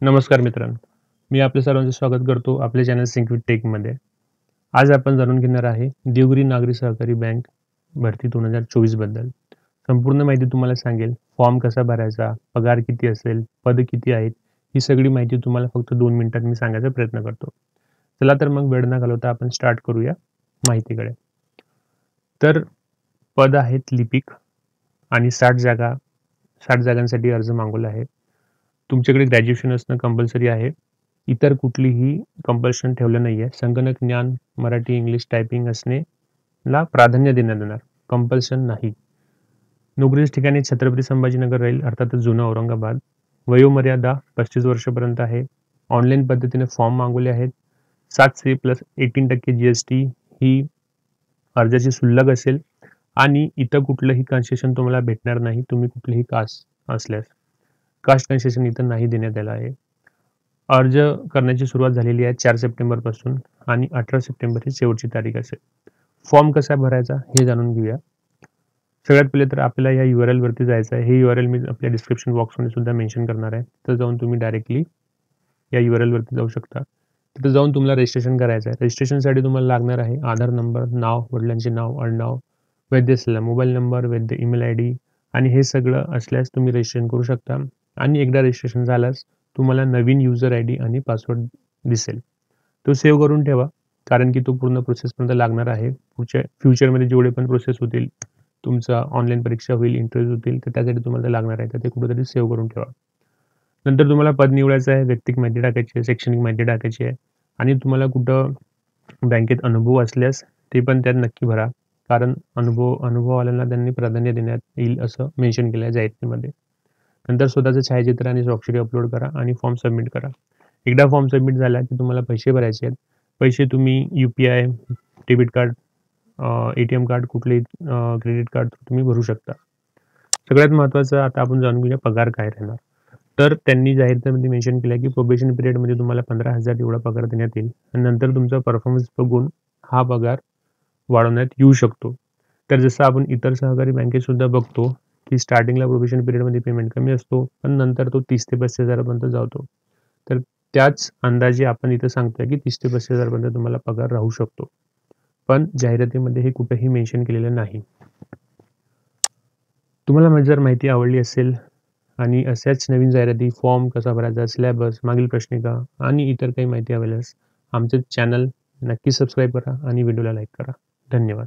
नमस्कार मित्रांनो, मी आपल्या सर्वांचे स्वागत करतो आपल्या चॅनल सिंक विथ टेकमध्ये. आज आपण जाणून घेणार आहे देवगिरी नागरी सहकारी बँक भरती 2024 बद्दल. संपूर्ण माहिती तुम्हाला सांगेल. फॉर्म कसा भरायचा, पगार किती असेल, पद किती आहेत, ही सगळी माहिती तुम्हाला फक्त 2 मिनिटात मी सांगायचा प्रयत्न करतो. चला तर मग वेळ न घालवता आपण स्टार्ट करूया माहितीकडे. तर पद आहेत लिपिक आणि 60 जागांसाठी अर्ज मागवला आहे. तुमच्याकडे ग्रॅज्युएशन असणं कंपल्सरी आहे. इतर कुठलीही कंपल्शन ठेवलं नाहीये. संगणक ज्ञान, मराठी, इंग्लिश टायपिंग असणेला प्राधान्य देण्यात येणार. कंपल्शन नाही. नोकरीच्या ठिकाणी छत्रपती संभाजीनगर राहील, अर्थातच जुनं औरंगाबाद. वयोमर्यादा 35 वर्षापर्यंत आहे. ऑनलाईन पद्धतीने फॉर्म मागवले आहेत. 700 प्लस 18% GST ही अर्जाची शुल्लक असेल आणि इथं कुठलंही कन्सेशन तुम्हाला भेटणार नाही, तुम्ही कुठलीही कास्ट असल्यास. कास्ट कन्सेशन इथं नाही देण्यात आलं आहे. अर्ज करण्याची सुरुवात झालेली आहे 4 सप्टेंबरपासून आणि 18 सप्टेंबर ही शेवटची तारीख असेल. फॉर्म कसा भरायचा हे जाणून घेऊया. सगळ्यात पहिले तर आपल्याला या URL वरती जायचं आहे. हे URL मी आपल्या डिस्क्रिप्शन बॉक्समध्ये सुद्धा मेन्शन करणार आहे. तिथं जाऊन तुम्ही डायरेक्टली या URL वरती जाऊ शकता. तिथं जाऊन तुम्हाला रजिस्ट्रेशन करायचं आहे. रजिस्ट्रेशनसाठी तुम्हाला लागणार आहे आधार नंबर, नाव, वडिलांचे नाव, आडनाव, वैध असलेला मोबाईल नंबर, वैध ईमेल ID आणि हे सगळं असल्यास तुम्ही रजिस्ट्रेशन करू शकता. आणि एकदा रजिस्ट्रेशन झाल्यास तुम्हाला नवीन यूजर ID आणि पासवर्ड दिसेल. तो सेव्ह करून ठेवा, कारण की तो पूर्ण प्रोसेसपर्यंत लागणार आहे. फ्युचरमध्ये जेवढे पण प्रोसेस होतील, तुमचा ऑनलाईन परीक्षा होईल, इंटरव्ह्यूज होतील, तर त्यासाठी तुम्हाला ते लागणार आहे. तर ते कुठेतरी सेव्ह करून ठेवा. नंतर तुम्हाला पद निवडायचं आहे, वैयक्तिक माहिती टाकायची आहे, शैक्षणिक माहिती टाकायची आहे आणि तुम्हाला कुठं बँकेत अनुभव असल्यास ते पण त्यात नक्की भरा. कारण अनुभववाल्यांना त्यांनी प्राधान्य देण्यात येईल असं मेन्शन केलं आहे जाहिरातीमध्ये. नंतर स्वतःचं छायाचित्र आणि स्वाक्षरी अपलोड करा आणि फॉर्म सबमिट करा. एकदा फॉर्म सबमिट झाला की तुम्हाला पैसे भरायचे आहेत. पैसे तुम्ही UPI, debit card, ATM card, कुठलेही क्रेडिट कार्ड तुम्ही भरू शकता. सगळ्यात महत्त्वाचं आता आपण जाणून घेऊया पगार काय राहणार. तर त्यांनी जाहिरातीमध्ये मेन्शन केलं की प्रोबेशन पिरियडमध्ये तुम्हाला 15,000 एवढा पगार देण्यात येईल आणि नंतर तुमचा परफॉर्मन्स बघून हा पगार वाढवण्यात येऊ शकतो. तर जसं आपण इतर सहकारी बँकेत सुद्धा बघतो की स्टार्टिंगला प्रोबेशन पिरियडमध्ये पेमेंट कमी असतो, पण नंतर तो 30,000 ते 35,000 पर्यंत जातो. तर त्याच अंदाजे आपण इथं सांगतोय की 30,000 ते 35,000 पर्यंत तुम्हाला पगार राहू शकतो. पण जाहिरातीमध्ये हे कुठेही मेन्शन केलेलं नाही. तुम्हाला जर माहिती आवडली असेल आणि अशाच नवीन जाहिराती, फॉर्म कसा भरायचा, सिलेबस, मागील प्रश्निका आणि इतर काही माहिती हवी असल्यास आमचे चॅनल नक्की सबस्क्राईब करा आणि व्हिडिओला लाईक करा. धन्यवाद.